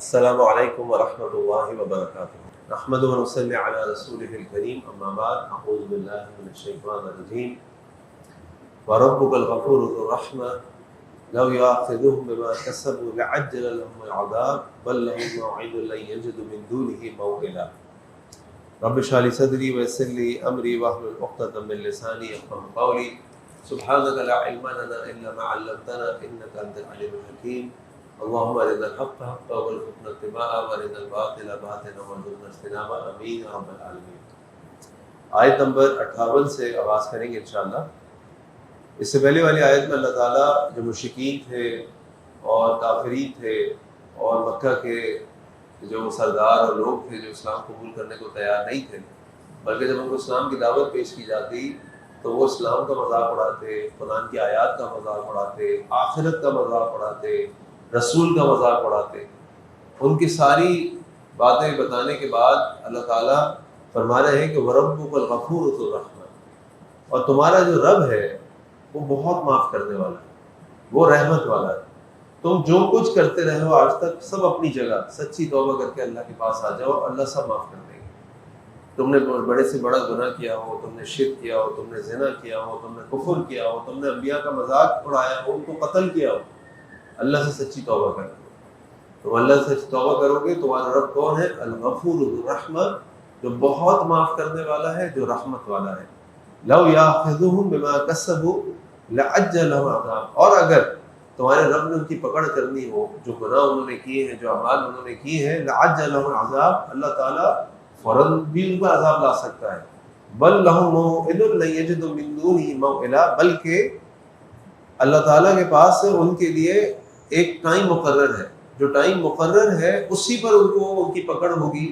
السلام علیکم ورحمۃ اللہ وبرکاتہ نحمد و نصلی علی رسولہ الکریم اما بعد اعوذ باللہ من الشیطان الرجیم وربک الغفور ذو الرحمہ لو یؤاخذهم بما کسبوا لعجل لهم العذاب بل لهم موعد لن یجدوا من دونه موئلا رب اشرح لي صدری ویسر لي امری واحلل عقدۃ من لسانی یفقهوا قولی سبحانک لا علم لنا الا ما علمتنا انک انت العلیم الحکیم اللهم ارنا الحق حقا وارزقنا اتباعه وارنا الباطل باطلا وارزقنا اجتنابه آمین یا رب العالمین۔ آیت نمبر 58 سے آغاز کریں گے انشاءاللہ۔ اس سے پہلے والی آیت میں اللہ تعالیٰ جو مشرکین تھے اور کافرین تھے اور مکہ کے جو سردار اور لوگ تھے جو اسلام قبول کرنے کو تیار نہیں تھے، بلکہ جب ان کو اسلام کی دعوت پیش کی جاتی تو وہ اسلام کا مذاق اڑاتے، قرآن کی آیات کا مذاق اڑاتے، آخرت کا مذاق اڑاتے، رسول کا مذاق اڑاتے۔ ان کی ساری باتیں بتانے کے بعد اللہ تعالیٰ فرما رہے ہیں کہ وَرَبُّكَ الْغَفُورُ ذُو الرَّحْمَةِ، اور تمہارا جو رب ہے وہ بہت معاف کرنے والا ہے، وہ رحمت والا ہے۔ تم جو کچھ کرتے رہے ہو آج تک سب اپنی جگہ، سچی توبہ کر کے اللہ کے پاس آ جاؤ، اللہ سب معاف کر دیں گے۔ تم نے بڑے سے بڑا گناہ کیا ہو، تم نے شرک کیا ہو، تم نے زنا کیا ہو، تم نے کفر کیا ہو، تم نے انبیاء کا مذاق اڑایا ہو، ان کو قتل کیا ہو، اللہ سے سچی توبہ کرو۔ تم اللہ سے سچی توبہ کرو گے، تمہارا رب کون ہے؟ الغفور ذو الرحمہ، جو بہت معاف کرنے والا ہے، جو رحمت والا ہے۔ لو یاخذہم بما کسبوا لعجل لهم العذاب، اور اگر تمہارے رب نے ان کی پکڑ کرنی ہو، جو گناہ انہوں نے کیے ہیں، جو اعمال انہوں نے کیے ہیں، لعجل لهم العذاب، اللہ تعالیٰ فوراً بھی ان پر عذاب لا سکتا ہے۔ بل لهم موعد لن یجدوا من دونه موئلا، بلکہ اللہ تعالیٰ کے پاس ان کے لیے ایک ٹائم مقرر ہے، جو ٹائم مقرر ہے اسی پر ان کی پکڑ ہوگی،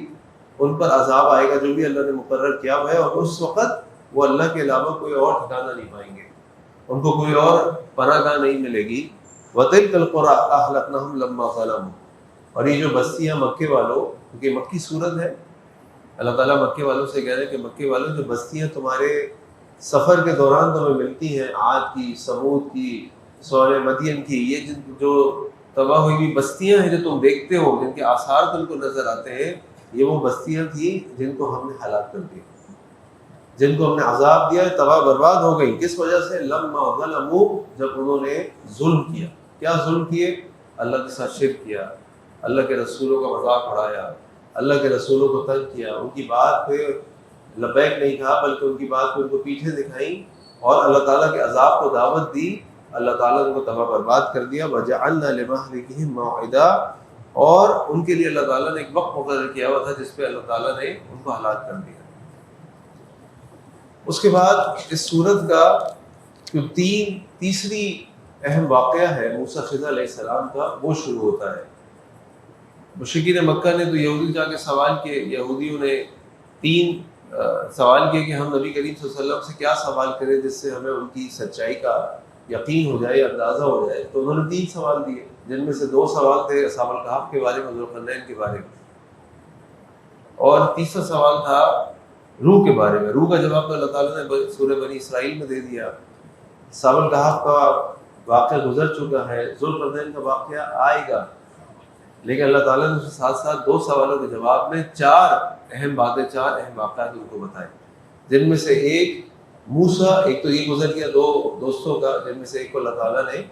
ان پر عذاب آئے گا جو بھی اللہ نے مقرر کیا ہوا ہے، اور اس وقت وہ اللہ کے علاوہ کوئی اور ٹھکانہ نہیں پائیں گے، ان کو کوئی اور پناہ گاہ نہیں ملے گی۔ وَتِلْكَ الْقُرَىٰ أَهْلَكْنَاهُمْ لَمَّا ظَلَمُوا، اور یہ جو بستیاں مکے والوں، کیونکہ مکی صورت ہے، اللہ تعالیٰ مکے والوں سے کہہ رہے ہیں کہ مکے والوں جو بستیاں تمہارے سفر کے دوران تمہیں ملتی ہیں، عاد کی، سمود کی، سوار مدین کی، یہ جو تباہ ہوئی ہوئی بستیاں ہیں جو تم دیکھتے ہو، جن کے آثار تم کو نظر آتے ہیں، یہ وہ بستیاں تھیں جن کو ہم نے ہلاک کر دیا، جن کو ہم نے عذاب دیا، تباہ برباد ہو گئی۔ کس وجہ سے؟ لما ظلموا، جب انہوں نے ظلم کیا۔ کیا ظلم کیے؟ اللہ کے ساتھ شرک کیا، اللہ کے رسولوں کا مذاق اڑایا، اللہ کے رسولوں کو تنگ کیا، ان کی بات پہ لبیک نہیں کہا بلکہ ان کی بات پہ ان کو پیٹھیں دکھائیں، اور اللہ تعالیٰ کے عذاب کو دعوت دی۔ اللہ تعالیٰ نے ان کو تباہ برباد کر دیا۔ وَجَعَلْنَا لِمَهْلِكِهِمْ مَوْعِدًا، اور ان کے لیے اللہ تعالیٰ نے ایک وقت مقرر کیا ہوا تھا جس پہ اللہ تعالیٰ نے ان کو ہلاک کر دیا۔ اس کے بعد اس سورت کا جو تیسری اہم واقعہ ہے موسیٰ خضر علیہ السلام کا، وہ شروع ہوتا ہے۔ مشرکین مکہ نے تو یہودی جا کے سوال کیے، یہودیوں نے 3 سوال کیے کہ ہم نبی کریم صلی اللہ علیہ وسلم سے کیا سوال کریں جس سے ہمیں ان کی سچائی کا یقین ہو جائے، اندازہ ہو جائے۔ تو انہوں نے 3 سوال دیے، جن میں سے 2 سوال تھے اصحاب الکہف کے بارے میں، ذوالقرنین کے بارے میں، اور تیسرا سوال تھا روح کے بارے میں۔ روح کا جواب تو اللہ تعالیٰ نے سورہ بنی اسرائیل میں دے دیا۔ اصحاب الکہف کا واقعہ گزر چکا ہے، ذوالقرنین کا واقعہ آئے گا، لیکن اللہ تعالیٰ نے اس کے ساتھ ساتھ 2 سوالوں کے جواب میں 4 اہم باتیں، 4 اہم واقعات ان کو بتائے، جن میں سے ایک موسیٰ، ایک تو یہ گزر گیا 2 دوستوں کا، جن میں سے ایک کو اللہ تعالیٰ نے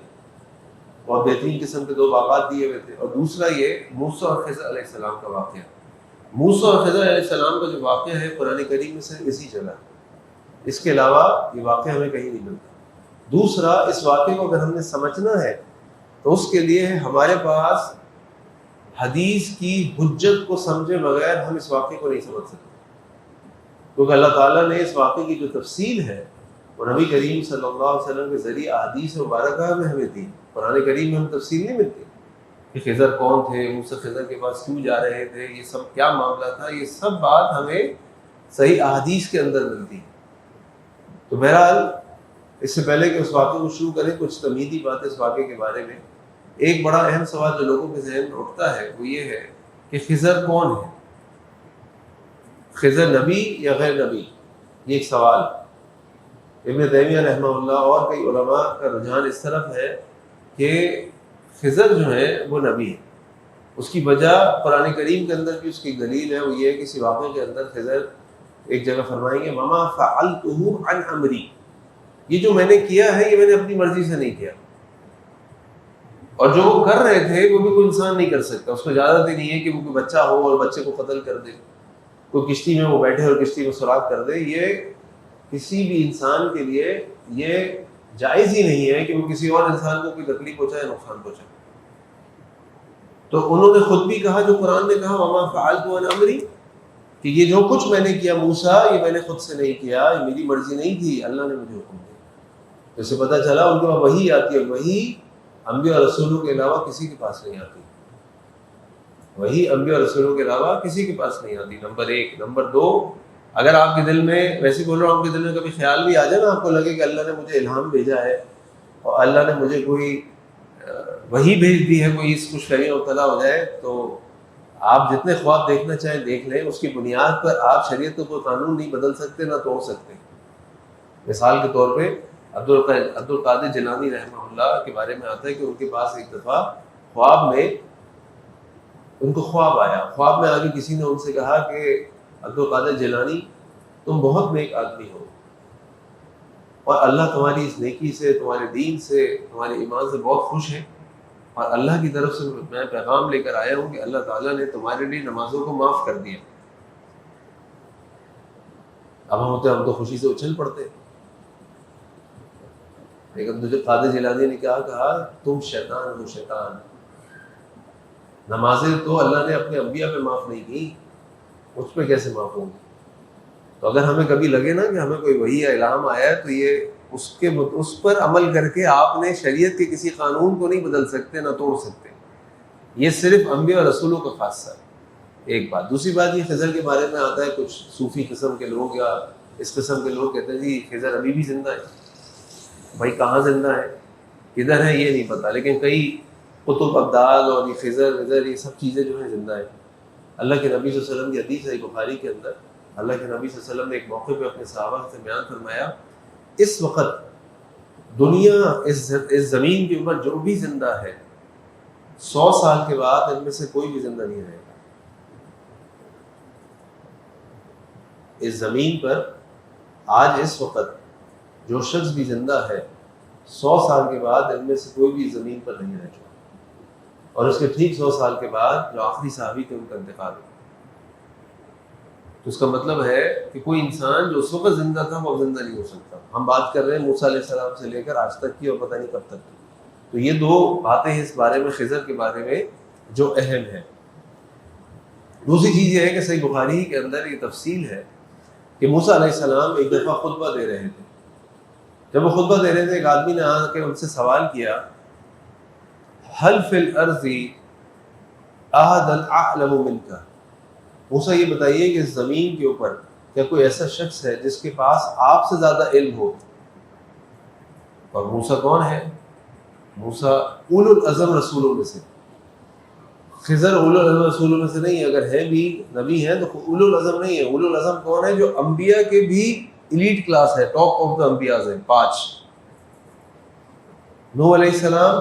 بہت بہترین قسم کے 2 باغات دیے ہوئے تھے، اور دوسرا یہ موسیٰ اور خضر علیہ السلام کا واقعہ۔ موسیٰ اور خضر علیہ السلام کا جو واقعہ ہے قرآن کریم میں صرف اسی جگہ ہے، اس کے علاوہ یہ واقعہ ہمیں کہیں نہیں ملتا۔ دوسرا، اس واقعے کو اگر ہم نے سمجھنا ہے تو اس کے لیے ہمارے پاس حدیث کی حجت کو سمجھے بغیر ہم اس واقعے کو نہیں سمجھ سکتے، کیونکہ اللہ تعالیٰ نے اس واقعے کی جو تفصیل ہے وہ نبی کریم صلی اللہ علیہ وسلم کے ذریعے احادیث مبارکہ میں ہمیں دی۔ قرآن کریم میں ہم تفصیل نہیں ملتی کہ خضر کون تھے، موسیٰ خضر کے پاس کیوں جا رہے تھے، یہ سب کیا معاملہ تھا، یہ سب بات ہمیں صحیح احادیث کے اندر ملتی۔ تو بہرحال اس سے پہلے کہ اس واقعے کو شروع کریں، کچھ تمہیدی باتیں اس واقعے کے بارے میں۔ ایک بڑا اہم سوال جو لوگوں کے ذہن میں اٹھتا ہے وہ یہ ہے کہ خضر کون ہے؟ خضر نبی یا غیر نبی؟ یہ ایک سوال۔ ابن تیمیہ رحمہ اللہ اور کئی علماء کا رجحان اس طرف ہے کہ خضر جو ہے وہ نبی ہے، اس کی وجہ قرآن کریم کے اندر بھی اس کی دلیل ہے، وہ یہ ہے کہ اسی واقعے کے اندر خضر ایک جگہ فرمائیں گے وما فعلتہ عن امری، یہ جو میں نے کیا ہے یہ میں نے اپنی مرضی سے نہیں کیا، اور جو وہ کر رہے تھے وہ بھی کوئی انسان نہیں کر سکتا، اس کو اجازت ہی نہیں ہے کہ وہ کوئی بچہ ہو اور بچے کو قتل کر دے، کوئی کشتی میں وہ بیٹھے اور کشتی کو سوراخ کر دے، یہ کسی بھی انسان کے لیے یہ جائز ہی نہیں ہے کہ وہ کسی اور انسان کو کوئی تکلیف پہنچائے یا نقصان پہنچائے۔ تو انہوں نے خود بھی کہا جو قرآن نے کہا وما فعلت عن امری، کہ یہ جو کچھ میں نے کیا موسیٰ یہ میں نے خود سے نہیں کیا، یہ میری مرضی نہیں تھی، اللہ نے مجھے حکم دیا۔ تو اسے پتہ چلا ان کے پاس وحی آتی ہے، وحی انبیاء اور رسولوں کے علاوہ کسی کے پاس نہیں آتی، وحی انبیاء اور رسولوں کے علاوہ کسی کے پاس نہیں آتی، نمبر ایک۔ نمبر دو، اگر آپ کے دل میں، ویسے بول رہا ہوں، آپ کے دل میں کبھی خیال بھی آ جائے نا، آپ کو لگے کہ اللہ نے مجھے الہام بھیجا ہے اور اللہ نے مجھے کوئی وحی بھیج دی ہے، کوئی اس خوشخبری میں مبتلا ہو جائے، تو آپ جتنے خواب دیکھنا چاہیں دیکھ لیں، اس کی بنیاد پر آپ شریعت کو کوئی قانون نہیں بدل سکتے نہ توڑ سکتے۔ مثال کے طور پہ عبد القادر جیلانی رحمہ اللہ کے بارے میں آتا ہے کہ ان کے پاس ایک دفعہ خواب میں ان کو خواب آیا، خواب میں آگے کسی نے ان سے کہا کہ عبد القادر جیلانی تم بہت نیک آدمی ہو اور اللہ تمہاری اس نیکی سے، تمہارے دین سے، تمہارے ایمان سے بہت خوش ہے، اور اللہ کی طرف سے میں پیغام لے کر آیا ہوں کہ اللہ تعالیٰ نے تمہارے لیے نمازوں کو معاف کر دیا۔ اب ہم تو خوشی سے اچھل پڑتے، لیکن عبد القادر جیلانی نے کیا کہا، تم شیطان ہو، شیطان، نمازیں تو اللہ نے اپنے انبیاء پہ معاف نہیں کی، اس پہ کیسے معاف ہوں گی؟ تو اگر ہمیں کبھی لگے نا کہ ہمیں کوئی وحی یا الہام آیا ہے تو یہ اس پر عمل کر کے آپ نے شریعت کے کسی قانون کو نہیں بدل سکتے نہ توڑ سکتے، یہ صرف انبیاء اور رسولوں کا خاصہ ہے، ایک بات۔ دوسری بات، یہ خضر کے بارے میں آتا ہے، کچھ صوفی قسم کے لوگ یا اس قسم کے لوگ کہتے ہیں جی خضر ابھی بھی زندہ ہے۔ بھائی کہاں زندہ ہے، کدھر ہے، یہ نہیں پتا، لیکن کئی قطب ابدال اور یہ خضر یہ سب چیزیں جو ہیں زندہ ہیں۔ اللہ کے نبی صلی اللہ علیہ وسلم کی حدیث ہے بخاری کے اندر، اللہ کے نبی صلی اللہ علیہ وسلم نے ایک موقع پہ اپنے صحابہ سے بیان فرمایا، اس وقت دنیا اس زمین کے اوپر جو بھی زندہ ہے 100 سال کے بعد ان میں سے کوئی بھی زندہ نہیں رہے گا۔ اس زمین پر آج اس وقت جو شخص بھی زندہ ہے 100 سال کے بعد ان میں سے کوئی بھی زمین پر نہیں رہ چکا، اور اس کے ٹھیک 100 سال کے بعد جو آخری صحابی تھے ان کا انتقال ہوا۔ تو اس کا مطلب ہے کہ کوئی انسان جو اس وقت زندہ تھا وہ زندہ نہیں ہو سکتا۔ ہم بات کر رہے ہیں موسیٰ علیہ السلام سے لے کر آج تک کی، اور پتہ نہیں کب تک کی۔ تو یہ دو باتیں ہیں اس بارے میں، خضر کے بارے میں، جو اہم ہے۔ دوسری چیز یہ ہے کہ صحیح بخاری کے اندر یہ تفصیل ہے کہ موسیٰ علیہ السلام ایک دفعہ خطبہ دے رہے تھے۔ جب وہ خطبہ دے رہے تھے ایک آدمی نے آ کے ان سے سوال کیا، حل فی الارض احد اعلم منک، موسیٰ یہ بتائیے کہ اس زمین کے اوپر کیا کوئی ایسا شخص ہے جس کے پاس آپ سے زیادہ علم ہو؟ اور موسیٰ کون ہے؟ موسیٰ اولو العزم رسولوں میں سے، خضر اولو العزم رسولوں میں سے نہیں، اگر ہے بھی نبی ہے تو اولو العزم نہیں ہے۔ اولو العزم کون ہے؟ جو انبیاء کے بھی ایلیٹ کلاس ہے، ٹاپ آف دا انبیاء ہے، 5: نوح علیہ السلام،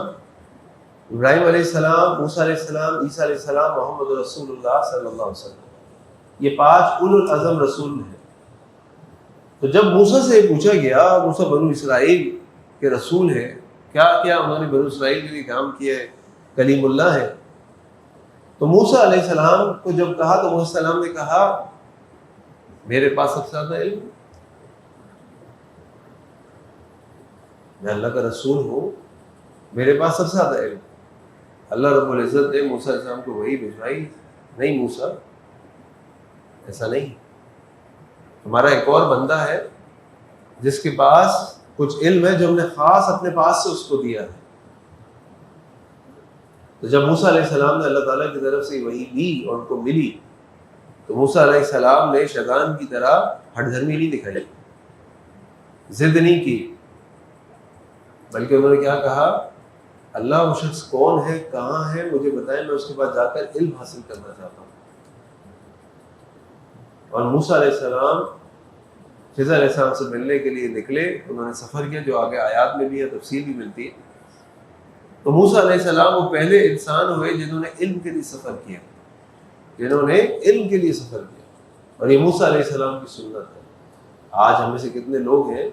ابراہیم علیہ السلام، موسیٰ علیہ السلام، عیسیٰ علیہ السلام، محمد رسول اللہ صلی اللہ علیہ وسلم، یہ 5 اولو العزم رسول ہیں۔ تو جب موسیٰ سے پوچھا گیا، موسیٰ بنو اسرائیل کے رسول ہیں، کیا کیا انہوں نے بنو اسرائیل کے لیے کام کیا ہے، کلیم اللہ ہے، تو موسیٰ علیہ السلام کو جب کہا تو موسیٰ علیہ السلام نے کہا میرے پاس سب سے زیادہ علم، میں اللہ کا رسول ہوں، میرے پاس سب سے زیادہ علم۔ اللہ رب العزت نے موسیٰ علیہ السلام کو وحی بھجوائی، نہیں موسیٰ ایسا نہیں، ہمارا ایک اور بندہ ہے جس کے پاس کچھ علم ہے جو ہم نے خاص اپنے پاس سے اس کو دیا ہے۔ تو جب موسیٰ علیہ السلام نے اللہ تعالیٰ کی طرف سے وحی لی اور ان کو ملی، تو موسیٰ علیہ السلام نے شیطان کی طرح ہٹ دھرمی نہیں دکھائی، ضد نہیں کی، بلکہ انہوں نے کیا کہا، اللہ وہ شخص کون ہے، کہاں ہے، مجھے بتائیں، میں اس کے پاس جا کر علم حاصل کرنا چاہتا ہوں۔ اور موسیٰ علیہ السلام خضر علیہ السلام سے ملنے کے لیے نکلے، انہوں نے سفر کیا، جو آگے آیات میں بھی ہے، تفصیل بھی ملتی ہے۔ تو موسیٰ علیہ السلام وہ پہلے انسان ہوئے جنہوں نے علم کے لیے سفر کیا، جنہوں نے علم کے لیے سفر کیا، اور یہ موسیٰ علیہ السلام کی سنت ہے۔ آج ہم میں سے کتنے لوگ ہیں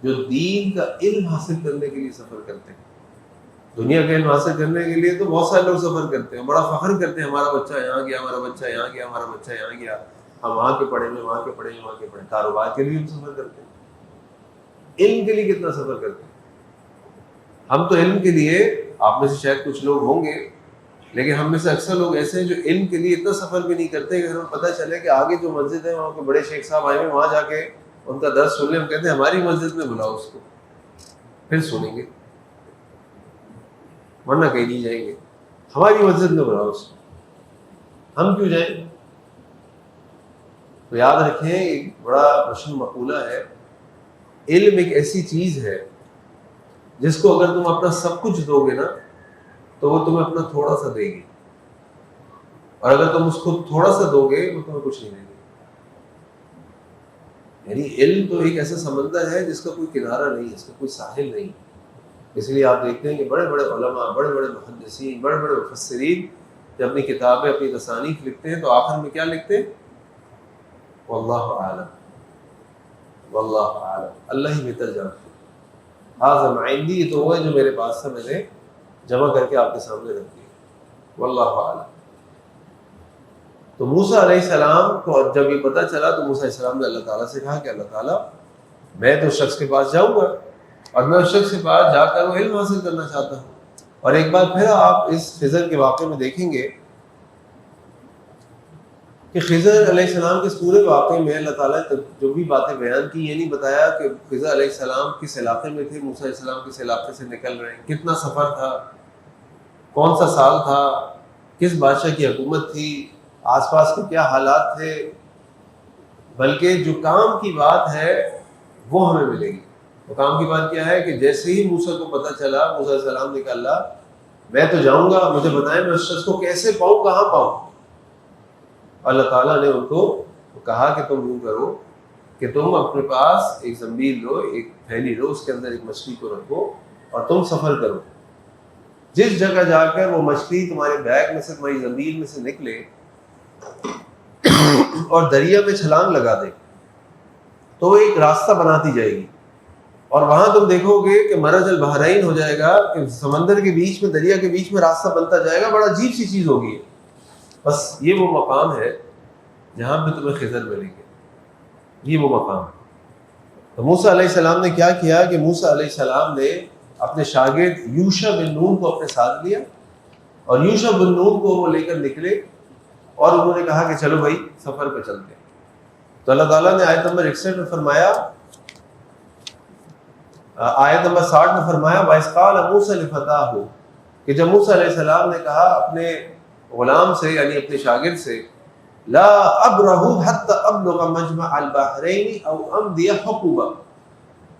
جو دین کا علم حاصل کرنے کے لیے سفر کرتے ہیں؟ دنیا کا علم حاصل کرنے کے لیے تو بہت سارے لوگ سفر کرتے ہیں، بڑا فخر کرتے ہیں ہمارا بچہ یہاں گیا، ہمارا بچہ یہاں گیا، ہمارا بچہ یہاں گیا، ہم وہاں کے پڑھے میں، وہاں کے پڑھے میں، وہاں کے پڑھے۔ کاروبار کے لیے بھی سفر کرتے ہیں، علم کے لیے کتنا سفر کرتے ہیں؟ ہم تو علم کے لیے، آپ میں سے شاید کچھ لوگ ہوں گے، لیکن ہم میں سے اکثر لوگ ایسے ہیں جو علم کے لیے اتنا سفر بھی نہیں کرتے کہ ہمیں پتہ چلے کہ آگے جو مسجد ہے وہاں کے بڑے شیخ صاحب آئے ہیں، وہاں جا کے ان کا درس سن لیں۔ ہم کہتے ہیں ہماری مسجد میں بلاؤ اس کو، پھر سنیں گے، ورنہ کہیں نہیں جائیں گے۔ ہماری مسجد میں بلاؤ اس کو، ہم کیوں جائیں؟ تو یاد رکھیں، ایک بڑا مشہور مقولہ ہے، علم ایک ایسی چیز ہے جس کو اگر تم اپنا سب کچھ دو گے نا تو وہ تمہیں اپنا تھوڑا سا دے گی، اور اگر تم اس کو تھوڑا سا دو گے وہ تمہیں کچھ نہیں دے گی۔ یعنی علم تو ایک ایسا سمندر ہے جس کا کوئی کنارہ نہیں ہے، اس کا کوئی ساحل نہیں۔ اس لیے آپ دیکھتے ہیں کہ بڑے بڑے علماء، بڑے بڑے محدثین، بڑے بڑے مفسرین جب اپنی کتابیں، اپنی تصانیف لکھتے ہیں تو آخر میں کیا لکھتے ہیں؟ واللہ اعلم، واللہ اعلم، اللہ ہی بہتر جانتے ہیں۔ ہاذا عندی، یہ تو وہ ہے جو میرے پاس سے میں نے جمع کر کے آپ کے سامنے رکھ دیا، واللہ اعلم۔ تو موسیٰ علیہ السلام کو جب یہ پتہ چلا تو موسیٰ علیہ السلام نے اللہ تعالیٰ سے کہا کہ اللہ تعالیٰ میں تو اس شخص کے پاس جاؤں گا، اور میں اس شخص کے پاس جا کر وہ علم حاصل کرنا چاہتا ہوں۔ اور ایک بار پھر آپ اس خضر کے واقعے میں دیکھیں گے کہ خضر علیہ السلام کے پورے واقعے میں اللہ تعالیٰ نے جو بھی باتیں بیان کی، یہ نہیں بتایا کہ خضر علیہ السلام کس علاقے میں تھے، موسیٰ علیہ السلام کس علاقے سے نکل رہے ہیں، کتنا سفر تھا، کون سا سال تھا، کس بادشاہ کی حکومت تھی، آس پاس کے کیا حالات تھے، بلکہ جو کام کی بات ہے وہ ہمیں ملے گی۔ تو کام کی بات کیا ہے کہ جیسے ہی موسیٰ کو پتہ چلا، موسیٰ علیہ السلام نے کہا اللہ میں تو جاؤں گا، مجھے بتائیں میں اس شخص کو کیسے پاؤں، کہاں پاؤں؟ اللہ تعالیٰ نے ان کو کہا کہ تم یوں کرو کہ تم اپنے پاس ایک زنبیل لو، ایک تھیلی لو، اس کے اندر ایک مچھلی کو رکھو اور تم سفر کرو، جس جگہ جا کر وہ مچھلی تمہارے بیگ میں سے، تمہاری زنبیل میں سے نکلے اور دریا میں چھلانگ لگا دے تو وہ ایک راستہ بناتی جائے گی، اور وہاں تم دیکھو گے کہ مرج البحرین ہو جائے گا، کہ سمندر کے بیچ میں، دریا کے بیچ میں راستہ بنتا جائے گا، بڑا عجیب سی چیز ہوگی۔ بس یہ وہ مقام ہے جہاں پہ تمہیں خضر ملیں گے، یہ وہ مقام ہے۔ تو موسیٰ علیہ السلام نے کیا کیا کہ موسیٰ علیہ السلام نے اپنے شاگرد یوشع بن نون کو اپنے ساتھ لیا، اور یوشع بن نون کو وہ لے کر نکلے، اور انہوں نے کہا کہ چلو بھائی سفر پہ چلتے ہیں۔ تو اللہ تعالیٰ نے آیت نمبر 61 میں فرمایا، آیت نمبر 60 میں فرمایا وَإِذْ قَالَ مُوسَىٰ لِفَتَاهُ، کہ جب موسیٰ علیہ السلام نے کہا اپنے غلام سے، یعنی اپنے شاگرد سے، لا ابرح حتى ابلغ مجمع البحرین او امضی حقوبا،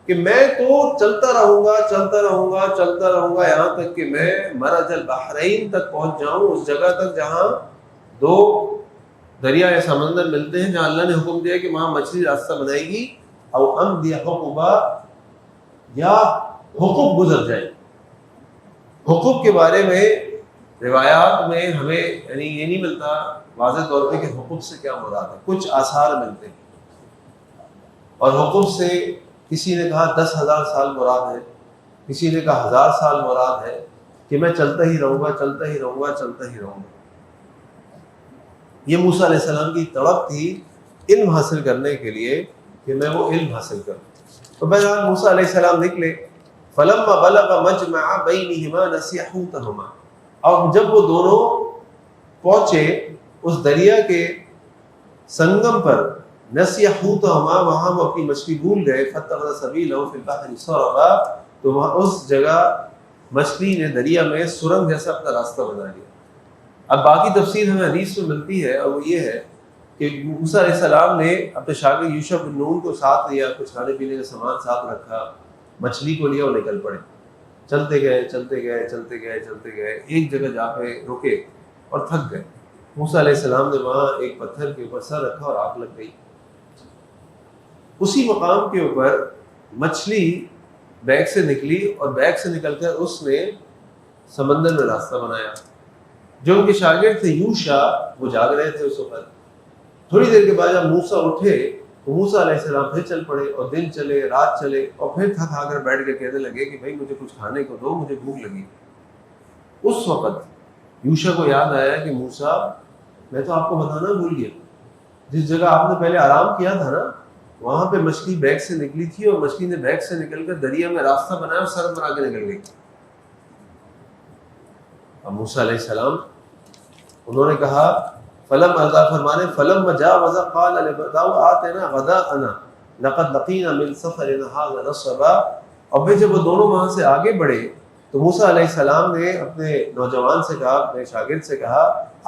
کہ میں تو چلتا رہوں گا، چلتا رہوں گا، چلتا رہوں گا یہاں تک کہ میں مرج البحرین تک پہنچ جاؤں، اس جگہ تک جہاں دو دریا یا سمندر ملتے ہیں، جہاں اللہ نے حکم دیا کہ وہاں مچھلی راستہ بنائے گی، او امضی حقوبا، یا حقوق گزر جائے۔ حقوق کے بارے میں روایات میں ہمیں یعنی یہ نہیں ملتا واضح طور پہ کہ حقوق سے کیا مراد ہے، کچھ آثار ملتے ہیں، اور حقوق سے کسی نے کہا 10,000 سال مراد ہے، کسی نے کہا 1000 سال مراد ہے، کہ میں چلتا ہی رہوں گا، چلتا ہی رہوں گا، چلتا ہی رہوں گا۔ یہ موسیٰ علیہ السلام کی تڑپ تھی علم حاصل کرنے کے لیے کہ میں وہ علم حاصل کروں۔ تو بہرحال موسیٰ علیہ السلام نکلے، فلما بلغ مجمع بینہما نسیا حوتہما، اور جب وہ دونوں پہنچے اس دریا کے سنگم پر، نسیا حوتہما، وہاں وہ اپنی مچھلی بھول گئے، فاتخذ سبیلہ فی البحر سربا، تو وہاں اس جگہ مچھلی نے دریا میں سرنگ جیسا اپنا راستہ بنا لیا۔ اب باقی تفسیر ہمیں حدیث میں ملتی ہے، اور وہ یہ ہے کہ موسیٰ علیہ السلام نے اپنے شاگرد یوشع بن نون کو ساتھ لیا، کچھ کھانے پینے کا سامان ساتھ رکھا، مچھلی کو لیا اور نکل پڑے، چلتے گئے چلتے گئے چلتے گئے چلتے گئے، ایک جگہ جا کے رکے اور تھک گئے۔ موسیٰ علیہ السلام نے وہاں ایک پتھر کے اوپر سر رکھا اور آگ لگ گئی۔ اسی مقام کے اوپر مچھلی بیگ سے نکلی، اور بیگ سے نکل کر اس نے سمندر میں راستہ بنایا۔ جو ان کے شاگرد تھے یوشع، وہ جاگ رہے تھے اس وقت۔ تھوڑی دیر کے بعد جب موسیٰ اٹھے تو موسیٰ علیہ السلام پھر چل پڑے، اور دن چلے رات چلے، اور پھر تھک آ کر بیٹھ کے کہنے لگے کہ بھائی مجھے کچھ کھانے کو دو، مجھے بھوک لگی۔ اس وقت یوشع کو یاد آیا کہ موسیٰ، میں تو آپ کو بتانا بھول گیا، جس جگہ آپ نے پہلے آرام کیا تھا نا، وہاں پہ مچھلی بیگ سے نکلی تھی، اور مچھلی نے بیگ سے نکل کر دریا میں راستہ بنایا اور سر بنا کے نکل گئی۔ اب موسیٰ علیہ السلام انہوں نے کہا فلم اللہ فرمانے فلم وجاوز قال لفتاو آتنا غداءنا لقد لقينا من سفرنا هذا نصبا۔ اور پھر جب وہ دونوں وہاں سے آگے بڑھے تو موسیٰ علیہ السلام نے اپنے نوجوان سے کہا، اپنے شاگرد سے کہا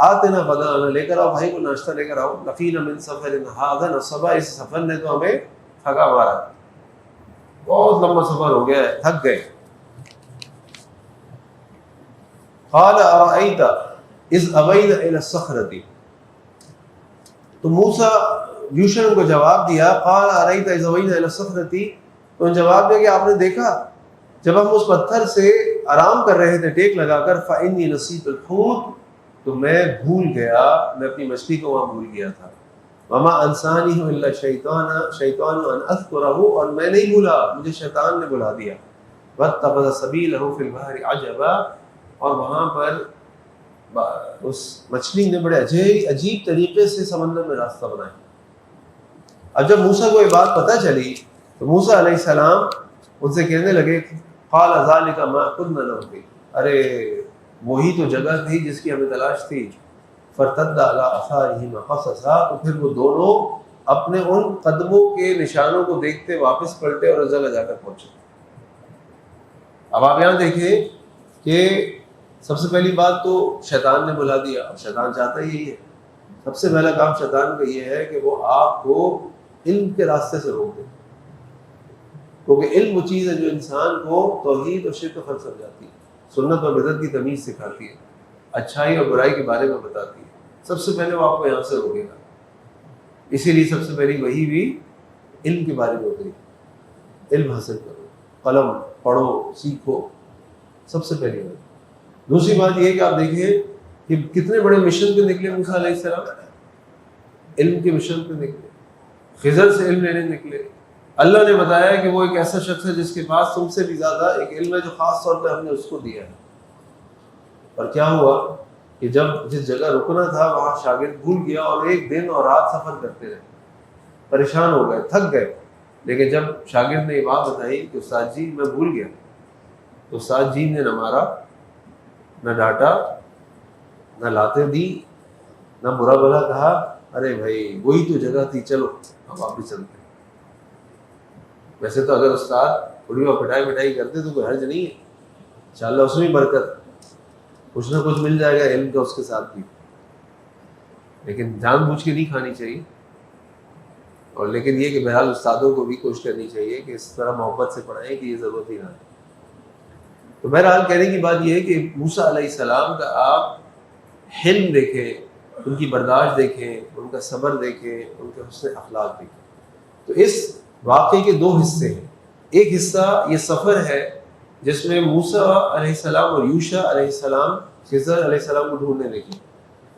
آتنا غداءنا، لے کر آؤ بھائی کو ناشتہ لے کر آؤ، لقينا من سفرنا هذا نصبا، اس سفر نے تو ہمیں تھکا مارا، بہت لمبا سفر ہو گیا ہے، تھک گئے۔ قال ارأيت اذ اوینا الى الصخرة، تو موسیٰ یوشع نے کو جواب دیا، قال ارأیت اذ اوینا الی الصخرۃ، تو نے جواب دیا کہ آپ نے دیکھا جب ہم اس پتھر سے آرام کر رہے تھے ٹیک لگا کر، فانی نسیت الحوت، تو میں بھول گیا، میں اپنی مچھلی کو وہاں بھول گیا تھا، وما انسانیہ الا شیطان ان اذکرہ، اور میں نہیں بھولا، مجھے شیطان نے بلا دیا، واتخذ سبیلہ فی البحر عجبا، اور وہاں پر اس مچھلی نے بڑے عجیب طریقے سے سمندر میں راستہ بنایا۔ اب جب موسیٰ کو یہ بات پتہ چلی تو موسیٰ علیہ السلام ان سے کہنے لگے قال ذلک ما كنا نبغي، ارے وہی تو جگہ تھی جس کی ہمیں تلاش تھی، فرتد علی آثارہما قصصا، تو پھر وہ دونوں اپنے ان قدموں کے نشانوں کو دیکھتے واپس پلٹے اور اس جگہ جا کر پہنچے۔ اب آپ یہاں دیکھیں کہ سب سے پہلی بات تو شیطان نے بلا دیا، اور شیطان چاہتا ہی یہی ہے، سب سے پہلا کام شیطان کا یہ ہے کہ وہ آپ کو علم کے راستے سے روک دے، کیونکہ علم وہ چیز ہے جو انسان کو توحید اور شرک و فرق سمجھاتی ہے، سنت اور بدعت کی تمیز سکھاتی ہے، اچھائی اور برائی کے بارے میں بتاتی ہے۔ سب سے پہلے وہ آپ کو یہاں سے روکے گا، اسی لیے سب سے پہلی وحی بھی علم کے بارے میں ہوتی ہے، علم حاصل کرو، قلم پڑھو، سیکھو، سب سے پہلی وحی۔ دوسری بات یہ ہے کہ آپ دیکھیں کہ کتنے بڑے مشن پہ نکلے موسیٰ علیہ السلام، علم کے مشن پہ نکلے، خضر سے علم لینے نکلے۔ اللہ نے بتایا کہ وہ ایک ایسا شخص ہے جس کے پاس تم سے بھی زیادہ ایک علم ہے جو خاص طور پہ ہم نے اس کو دیا ہے۔ اور کیا ہوا کہ جب جس جگہ رکنا تھا وہاں شاگرد بھول گیا، اور ایک دن اور رات سفر کرتے رہے، پریشان ہو گئے، تھک گئے۔ لیکن جب شاگرد نے یہ بات بتائی کہ استاد جی میں بھول گیا، تو استاد جی نے نہ مارا، نہ ڈانٹا، نہ لاتیں دی، نہ برا بھلا کہا، ارے بھائی وہی تو جگہ تھی، چلو اب واپس چلتے ہیں۔ ویسے تو اگر استاد تھوڑی بہت پٹائی کرتے تو کوئی حرج نہیں ہے، انشاءاللہ اس میں برکت، کچھ نہ کچھ مل جائے گا علم کا اس کے ساتھ بھی، لیکن جان بوجھ کے نہیں کھانی چاہیے۔ اور لیکن یہ کہ بہرحال استادوں کو بھی کوشش کرنی چاہیے کہ اس طرح محبت سے پڑھائیں کہ یہ ضرورت ہی نہ ہے۔ تو بہرحال کہنے کی بات یہ ہے کہ موسیٰ علیہ السلام کا آپ حلم دیکھیں، ان کی برداشت دیکھیں، ان کا صبر دیکھیں، ان کے حسن اخلاق دیکھیں۔ تو اس واقعے کے دو حصے ہیں، ایک حصہ یہ سفر ہے جس میں موسیٰ علیہ السلام اور یوشع علیہ السلام خضر علیہ السلام کو ڈھونڈنے لگے،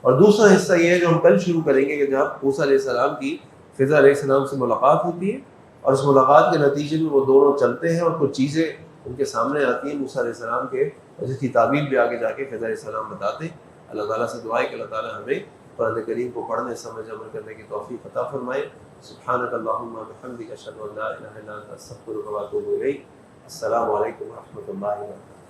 اور دوسرا حصہ یہ ہے جو ہم کل شروع کریں گے کہ جب موسیٰ علیہ السلام کی خضر علیہ السلام سے ملاقات ہوتی ہے، اور اس ملاقات کے نتیجے میں وہ دونوں چلتے ہیں اور کچھ چیزیں ان کے سامنے آتی ہیں موسیٰ علیہ السلام کے، جس کی تعبیر بھی آگے جا کے خضر علیہ السلام بتاتے ہیں۔ اللہ تعالیٰ سے دعا ہے کہ اللہ تعالیٰ ہمیں قرآن کریم کو پڑھنے، سمجھ، عمل کرنے کی توفیق عطا فرمائے۔ سبحانک اللہم و بحمدک، اشہد ان لا الہ الا انت، استغفرک و اتوب الیک۔ السلام علیکم و رحمۃ اللہ وبرکاتہ۔